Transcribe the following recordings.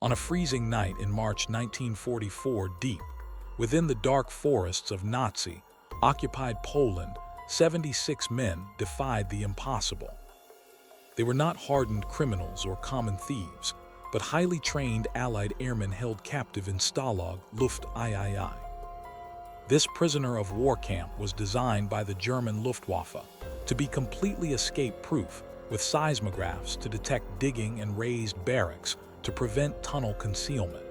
On a freezing night in March 1944, deep within the dark forests of Nazi-occupied Poland, 76 men defied the impossible. They were not hardened criminals or common thieves, but highly trained Allied airmen held captive in Stalag Luft III. This prisoner of war camp was designed by the German Luftwaffe to be completely escape-proof, with seismographs to detect digging and raised barracks to prevent tunnel concealment.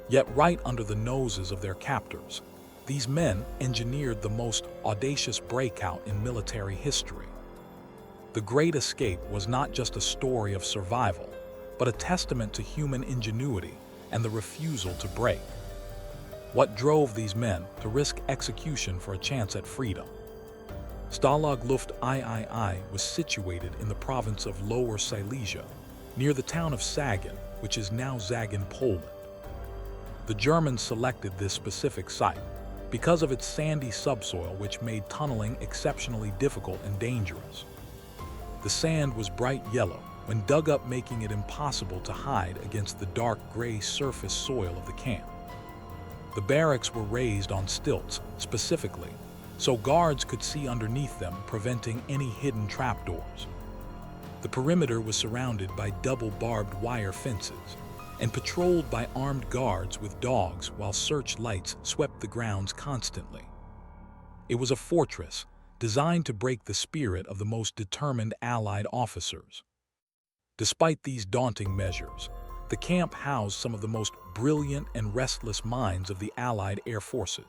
Yet right under the noses of their captors, these men engineered the most audacious breakout in military history. The Great Escape was not just a story of survival, but a testament to human ingenuity and the refusal to break. What drove these men to risk execution for a chance at freedom? Stalag Luft III was situated in the province of Lower Silesia, near the town of Sagin, which is now Zagin, Poland. The Germans selected this specific site because of its sandy subsoil, which made tunneling exceptionally difficult and dangerous. The sand was bright yellow when dug up, making it impossible to hide against the dark gray surface soil of the camp. The barracks were raised on stilts, specifically, so guards could see underneath them, preventing any hidden trapdoors. The perimeter was surrounded by double barbed wire fences and patrolled by armed guards with dogs, while searchlights swept the grounds constantly. It was a fortress designed to break the spirit of the most determined Allied officers. Despite these daunting measures, the camp housed some of the most brilliant and restless minds of the Allied Air Forces.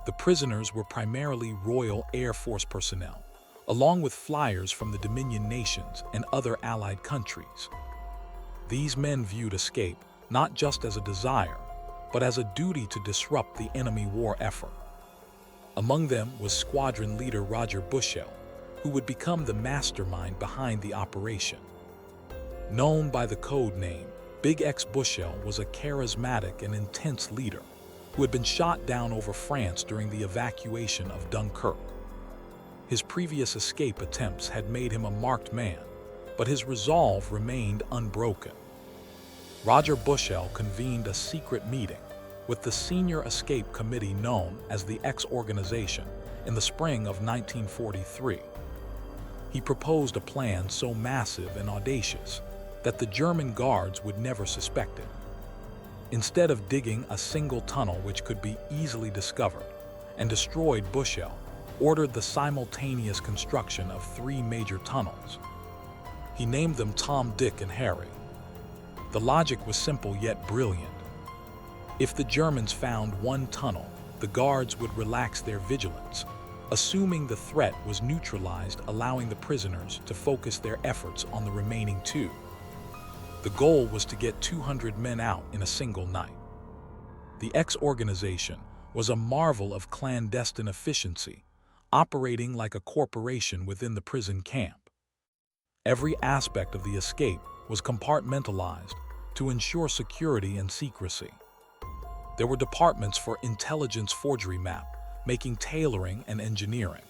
The prisoners were primarily Royal Air Force personnel, along with flyers from the Dominion nations and other Allied countries. These men viewed escape not just as a desire, but as a duty to disrupt the enemy war effort. Among them was squadron leader Roger Bushell, who would become the mastermind behind the operation. Known by the code name Big X, Bushell was a charismatic and intense leader who had been shot down over France during the evacuation of Dunkirk. His previous escape attempts had made him a marked man, but his resolve remained unbroken. Roger Bushell convened a secret meeting with the senior escape committee known as the X Organization in the spring of 1943. He proposed a plan so massive and audacious that the German guards would never suspect it. Instead of digging a single tunnel which could be easily discovered and destroyed, Bushell ordered the simultaneous construction of 3 major tunnels. He named them Tom, Dick, and Harry. The logic was simple yet brilliant. If the Germans found one tunnel, the guards would relax their vigilance, assuming the threat was neutralized, allowing the prisoners to focus their efforts on the remaining 2. The goal was to get 200 men out in a single night. The X Organization was a marvel of clandestine efficiency, operating like a corporation within the prison camp. Every aspect of the escape was compartmentalized to ensure security and secrecy. There were departments for intelligence, forgery map, making, tailoring, and engineering.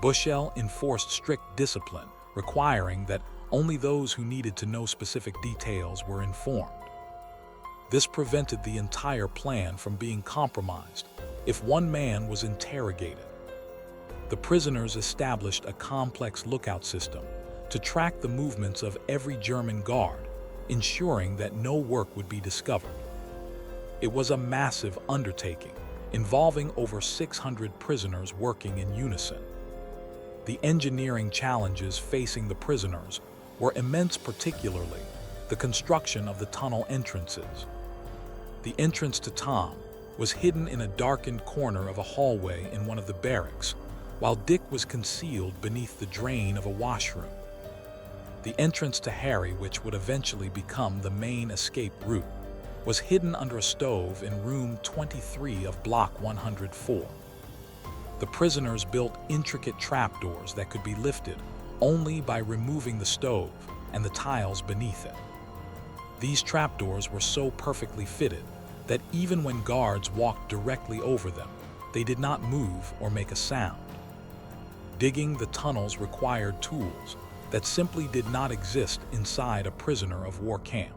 Bushell enforced strict discipline, requiring that only those who needed to know specific details were informed. This prevented the entire plan from being compromised if one man was interrogated. The prisoners established a complex lookout system to track the movements of every German guard, ensuring that no work would be discovered. It was a massive undertaking, involving over 600 prisoners working in unison. The engineering challenges facing the prisoners were immense, particularly the construction of the tunnel entrances. The entrance to Tom was hidden in a darkened corner of a hallway in one of the barracks, while Dick was concealed beneath the drain of a washroom. The entrance to Harry, which would eventually become the main escape route, was hidden under a stove in room 23 of Block 104. The prisoners built intricate trapdoors that could be lifted only by removing the stove and the tiles beneath it. These trapdoors were so perfectly fitted that even when guards walked directly over them, they did not move or make a sound. Digging the tunnels required tools that simply did not exist inside a prisoner of war camp.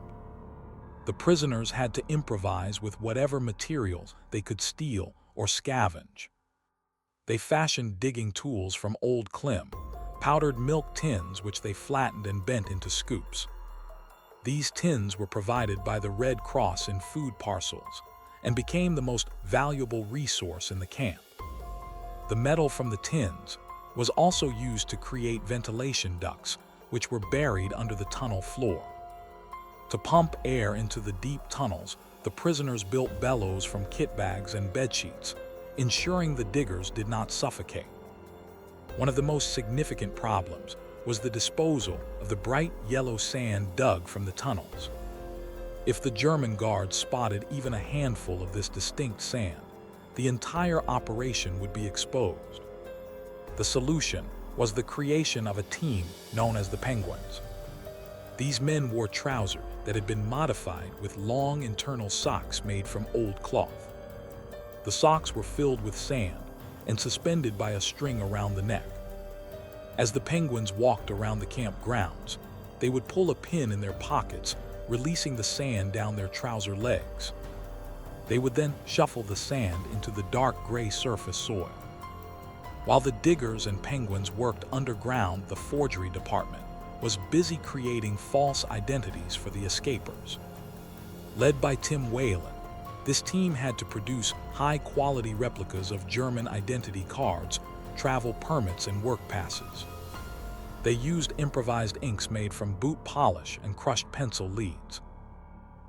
The prisoners had to improvise with whatever materials they could steal or scavenge. They fashioned digging tools from old clim, powdered milk tins which they flattened and bent into scoops. These tins were provided by the Red Cross in food parcels and became the most valuable resource in the camp. The metal from the tins was also used to create ventilation ducts, which were buried under the tunnel floor. To pump air into the deep tunnels, the prisoners built bellows from kit bags and bedsheets, ensuring the diggers did not suffocate. One of the most significant problems was the disposal of the bright yellow sand dug from the tunnels. If the German guards spotted even a handful of this distinct sand, the entire operation would be exposed. The solution was the creation of a team known as the Penguins. These men wore trousers that had been modified with long internal socks made from old cloth. The socks were filled with sand and suspended by a string around the neck. As the Penguins walked around the camp grounds, they would pull a pin in their pockets, releasing the sand down their trouser legs. They would then shuffle the sand into the dark gray surface soil. While the diggers and Penguins worked underground, the forgery department was busy creating false identities for the escapers. Led by Tim Whalen, this team had to produce high-quality replicas of German identity cards, travel permits, and work passes. They used improvised inks made from boot polish and crushed pencil leads.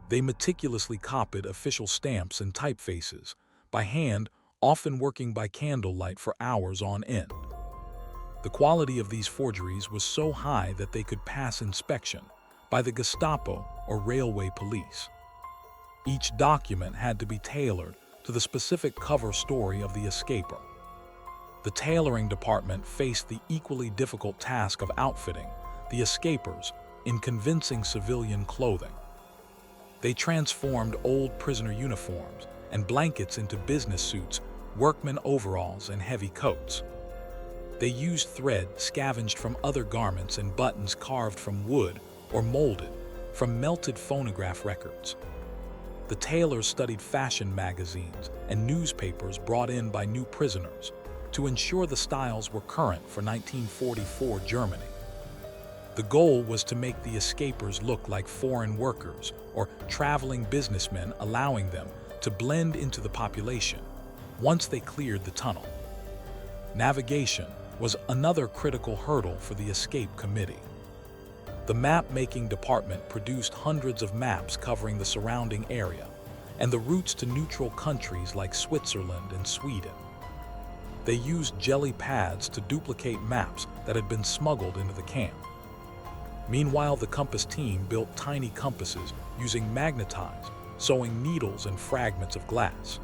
They meticulously copied official stamps and typefaces by hand, often working by candlelight for hours on end. The quality of these forgeries was so high that they could pass inspection by the Gestapo or railway police. Each document had to be tailored to the specific cover story of the escaper. The tailoring department faced the equally difficult task of outfitting the escapers in convincing civilian clothing. They transformed old prisoner uniforms and blankets into business suits, workman overalls, and heavy coats. They used thread scavenged from other garments and buttons carved from wood or molded from melted phonograph records. The tailors studied fashion magazines and newspapers brought in by new prisoners to ensure the styles were current for 1944 Germany. The goal was to make the escapers look like foreign workers or traveling businessmen, allowing them to blend into the population once they cleared the tunnel. Navigation was another critical hurdle for the escape committee. The map-making department produced hundreds of maps covering the surrounding area and the routes to neutral countries like Switzerland and Sweden. They used jelly pads to duplicate maps that had been smuggled into the camp. Meanwhile, the compass team built tiny compasses using magnetized, sewing needles and fragments of glass.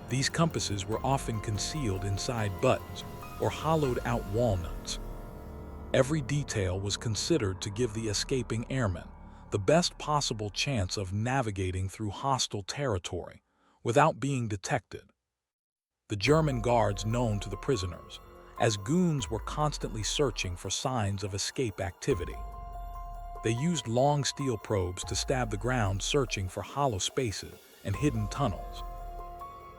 These compasses were often concealed inside buttons or hollowed-out walnuts. Every detail was considered to give the escaping airmen the best possible chance of navigating through hostile territory without being detected. The German guards, known to the prisoners as goons, were constantly searching for signs of escape activity. They used long steel probes to stab the ground, searching for hollow spaces and hidden tunnels.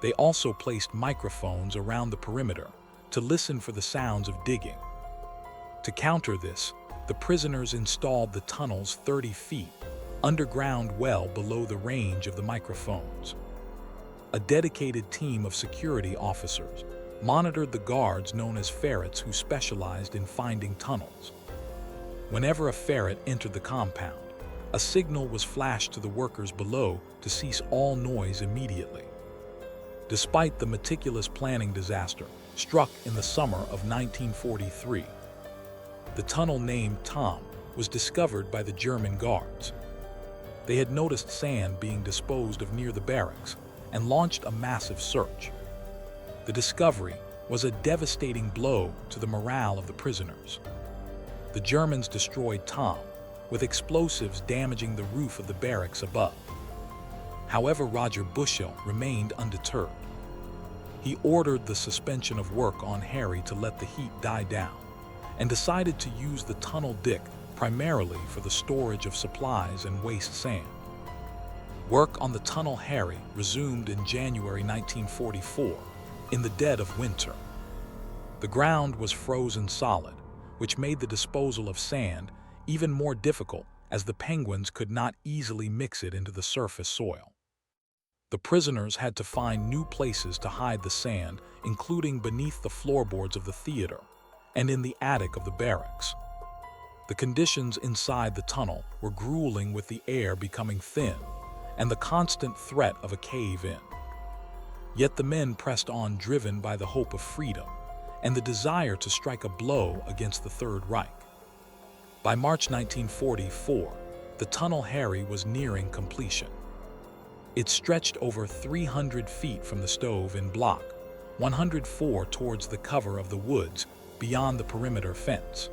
They also placed microphones around the perimeter to listen for the sounds of digging. To counter this, the prisoners installed the tunnels 30 feet underground, well below the range of the microphones. A dedicated team of security officers monitored the guards, known as ferrets, who specialized in finding tunnels. Whenever a ferret entered the compound, a signal was flashed to the workers below to cease all noise immediately. Despite the meticulous planning, disaster struck in the summer of 1943. The tunnel, named Tom, was discovered by the German guards. They had noticed sand being disposed of near the barracks and launched a massive search. The discovery was a devastating blow to the morale of the prisoners. The Germans destroyed Tom with explosives, damaging the roof of the barracks above. However, Roger Bushell remained undeterred. He ordered the suspension of work on Harry to let the heat die down, and decided to use the tunnel dick primarily for the storage of supplies and waste sand. Work on the Tunnel Harry resumed in January 1944, in the dead of winter. The ground was frozen solid, which made the disposal of sand even more difficult as the penguins could not easily mix it into the surface soil. The prisoners had to find new places to hide the sand, including beneath the floorboards of the theater and in the attic of the barracks. The conditions inside the tunnel were grueling, with the air becoming thin and the constant threat of a cave-in. Yet the men pressed on, driven by the hope of freedom and the desire to strike a blow against the Third Reich. By March 1944, the Tunnel Harry was nearing completion. It stretched over 300 feet from the stove in Block 104 towards the cover of the woods beyond the perimeter fence.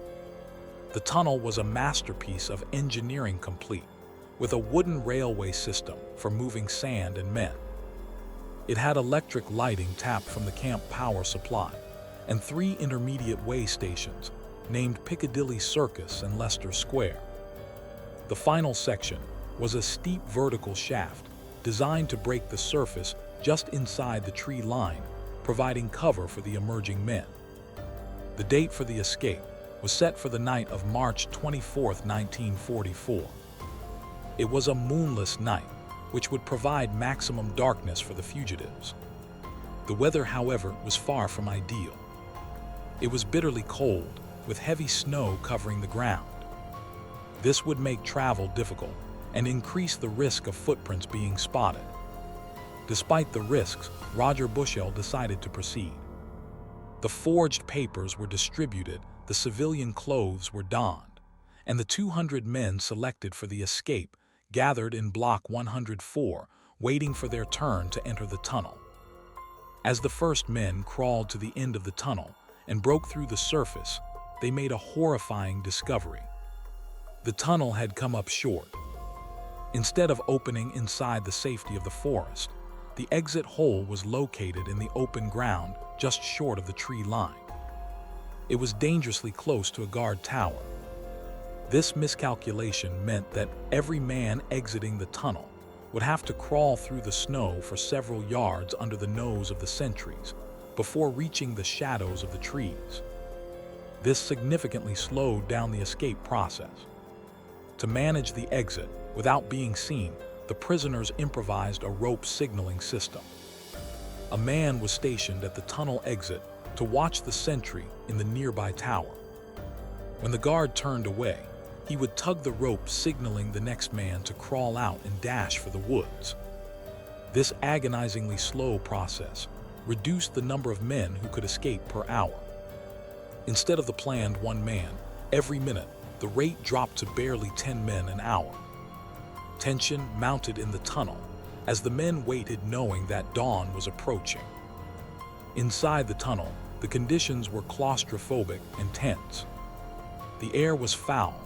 The tunnel was a masterpiece of engineering, complete with a wooden railway system for moving sand and men. It had electric lighting tapped from the camp power supply and 3 intermediate way stations named Piccadilly Circus and Leicester Square. The final section was a steep vertical shaft designed to break the surface just inside the tree line, providing cover for the emerging men. The date for the escape was set for the night of March 24, 1944. It was a moonless night, which would provide maximum darkness for the fugitives. The weather, however, was far from ideal. It was bitterly cold, with heavy snow covering the ground. This would make travel difficult and increase the risk of footprints being spotted. Despite the risks, Roger Bushell decided to proceed. The forged papers were distributed, the civilian clothes were donned, and the 200 men selected for the escape gathered in Block 104, waiting for their turn to enter the tunnel. As the first men crawled to the end of the tunnel and broke through the surface, they made a horrifying discovery. The tunnel had come up short. Instead of opening inside the safety of the forest, the exit hole was located in the open ground just short of the tree line. It was dangerously close to a guard tower. This miscalculation meant that every man exiting the tunnel would have to crawl through the snow for several yards under the nose of the sentries before reaching the shadows of the trees. This significantly slowed down the escape process. To manage the exit without being seen, the prisoners improvised a rope signaling system. A man was stationed at the tunnel exit to watch the sentry in the nearby tower. When the guard turned away, he would tug the rope, signaling the next man to crawl out and dash for the woods. This agonizingly slow process reduced the number of men who could escape per hour. Instead of the planned 1 man every minute, the rate dropped to barely 10 men an hour. Tension mounted in the tunnel as the men waited, knowing that dawn was approaching. Inside the tunnel, the conditions were claustrophobic and tense. The air was foul,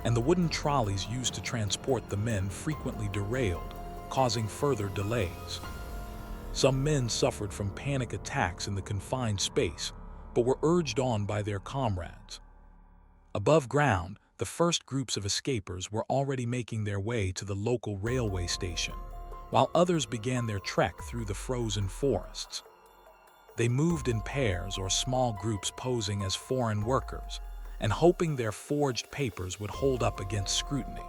and the wooden trolleys used to transport the men frequently derailed, causing further delays. Some men suffered from panic attacks in the confined space, but were urged on by their comrades. Above ground, the first groups of escapers were already making their way to the local railway station, while others began their trek through the frozen forests. They moved in pairs or small groups, posing as foreign workers and hoping their forged papers would hold up against scrutiny.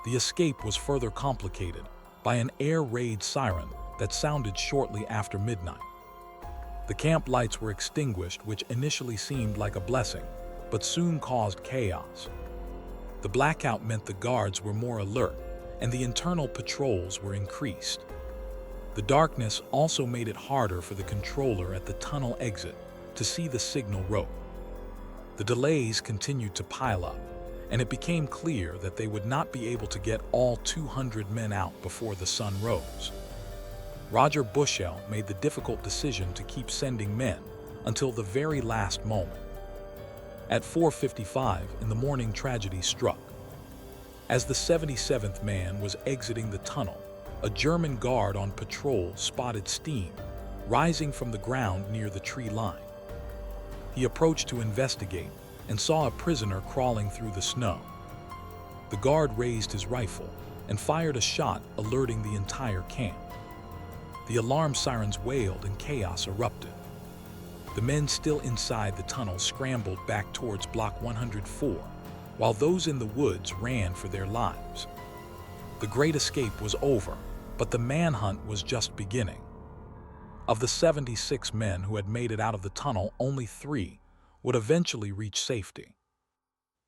The escape was further complicated by an air raid siren that sounded shortly after midnight. The camp lights were extinguished, which initially seemed like a blessing, but soon caused chaos. The blackout meant the guards were more alert, and the internal patrols were increased. The darkness also made it harder for the controller at the tunnel exit to see the signal rope. The delays continued to pile up, and it became clear that they would not be able to get all 200 men out before the sun rose. Roger Bushell made the difficult decision to keep sending men until the very last moment. At 4:55 in the morning, tragedy struck. As the 77th man was exiting the tunnel, a German guard on patrol spotted steam rising from the ground near the tree line. He approached to investigate and saw a prisoner crawling through the snow. The guard raised his rifle, and fired a shot, alerting the entire camp. The alarm sirens wailed and chaos erupted. The men still inside the tunnel scrambled back towards Block 104, while those in the woods ran for their lives. The Great Escape was over, but the manhunt was just beginning. Of the 76 men who had made it out of the tunnel, only 3 would eventually reach safety.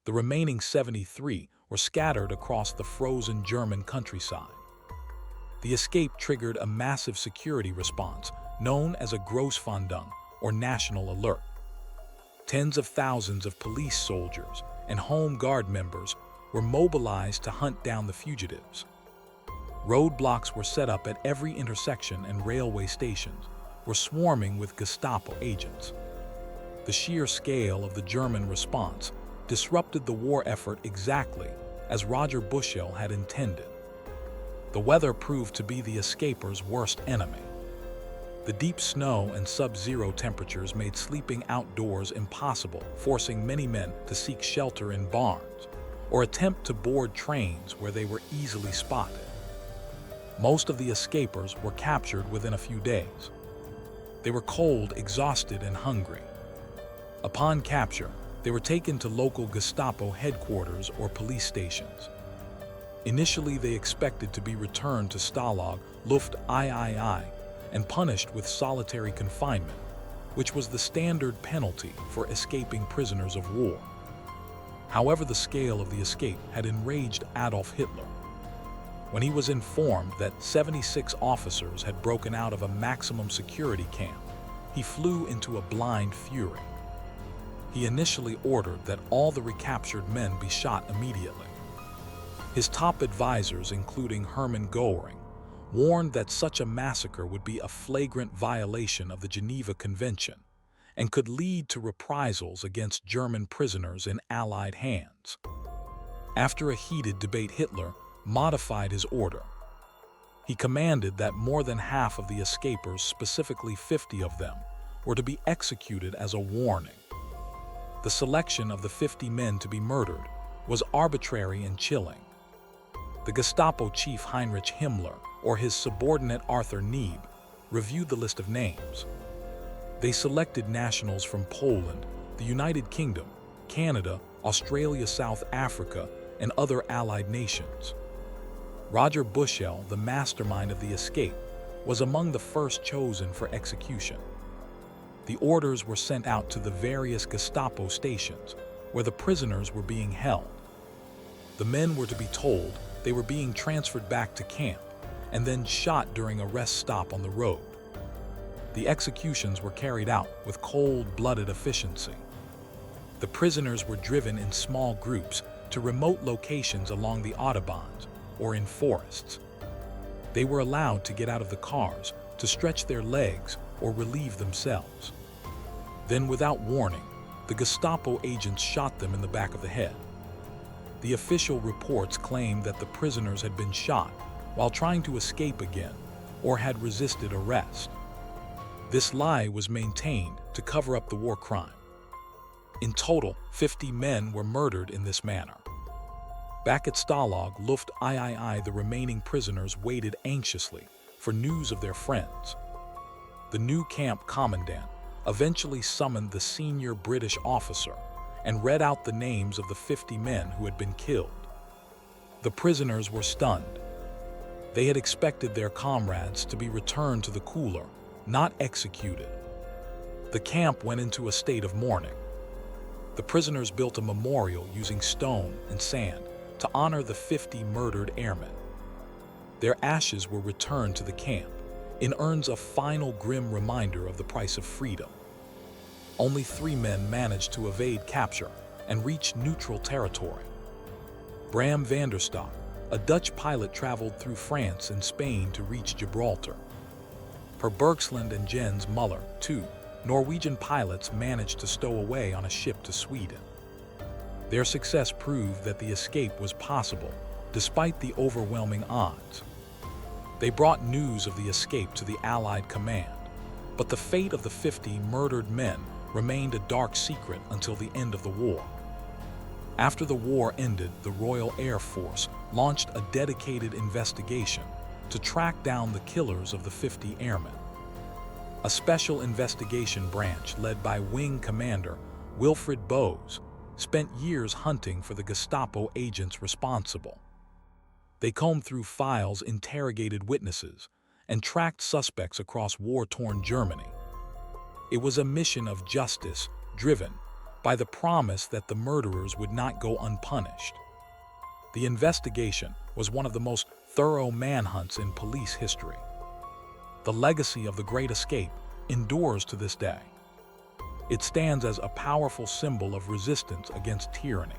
The remaining 73 were scattered across the frozen German countryside. The escape triggered a massive security response known as a Großfahndung, or national alert. Tens of thousands of police soldiers and Home Guard members were mobilized to hunt down the fugitives. Roadblocks were set up at every intersection, and railway stations were swarming with Gestapo agents. The sheer scale of the German response disrupted the war effort exactly as Roger Bushell had intended. The weather proved to be the escapers' worst enemy. The deep snow and sub-zero temperatures made sleeping outdoors impossible, forcing many men to seek shelter in barns or attempt to board trains where they were easily spotted. Most of the escapers were captured within a few days. They were cold, exhausted, and hungry. Upon capture, they were taken to local Gestapo headquarters or police stations. Initially, they expected to be returned to Stalag Luft III and punished with solitary confinement, which was the standard penalty for escaping prisoners of war. However, the scale of the escape had enraged Adolf Hitler. When he was informed that 76 officers had broken out of a maximum security camp, he flew into a blind fury. He initially ordered that all the recaptured men be shot immediately. His top advisors, including Hermann Göring, warned that such a massacre would be a flagrant violation of the Geneva Convention and could lead to reprisals against German prisoners in Allied hands. After a heated debate, Hitler modified his order. He commanded that more than half of the escapers, specifically 50 of them, were to be executed as a warning. The selection of the 50 men to be murdered was arbitrary and chilling. The Gestapo chief Heinrich Himmler, or his subordinate Arthur Nieb, reviewed the list of names. They selected nationals from Poland, the United Kingdom, Canada, Australia, South Africa, and other allied nations. Roger Bushell, the mastermind of the escape, was among the first chosen for execution. The orders were sent out to the various Gestapo stations where the prisoners were being held. The men were to be told they were being transferred back to camp and then shot during a rest stop on the road. The executions were carried out with cold-blooded efficiency. The prisoners were driven in small groups to remote locations along the autobahns or in forests. They were allowed to get out of the cars to stretch their legs or relieve themselves. Then, without warning, the Gestapo agents shot them in the back of the head. The official reports claimed that the prisoners had been shot while trying to escape again or had resisted arrest. This lie was maintained to cover up the war crime. In total, 50 men were murdered in this manner. Back at Stalag Luft III, the remaining prisoners waited anxiously for news of their friends. The new camp commandant eventually summoned the senior British officer and read out the names of the 50 men who had been killed. The prisoners were stunned. They had expected their comrades to be returned to the cooler, not executed. The camp went into a state of mourning. The prisoners built a memorial using stone and sand to honor the 50 murdered airmen. Their ashes were returned to the camp in urns, a final grim reminder of the price of freedom. Only 3 men managed to evade capture and reach neutral territory. Bram van der Stok, a Dutch pilot, traveled through France and Spain to reach Gibraltar. Per Bergsland and Jens Muller, 2 Norwegian pilots, managed to stow away on a ship to Sweden. Their success proved that the escape was possible, despite the overwhelming odds. They brought news of the escape to the Allied command, but the fate of the 50 murdered men remained a dark secret until the end of the war. After the war ended, the Royal Air Force launched a dedicated investigation to track down the killers of the 50 airmen. A special investigation branch led by Wing Commander Wilfred Bowes spent years hunting for the Gestapo agents responsible. They combed through files, interrogated witnesses, and tracked suspects across war-torn Germany. It was a mission of justice driven by the promise that the murderers would not go unpunished. The investigation was one of the most thorough manhunts in police history. The legacy of the Great Escape endures to this day. It stands as a powerful symbol of resistance against tyranny.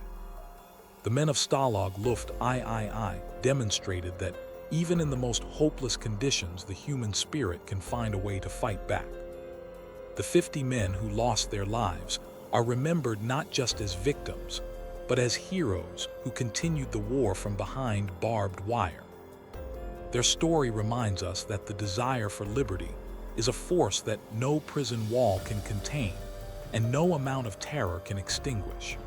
The men of Stalag Luft III demonstrated that even in the most hopeless conditions, the human spirit can find a way to fight back. The 50 men who lost their lives are remembered not just as victims, but as heroes who continued the war from behind barbed wire. Their story reminds us that the desire for liberty is a force that no prison wall can contain and no amount of terror can extinguish.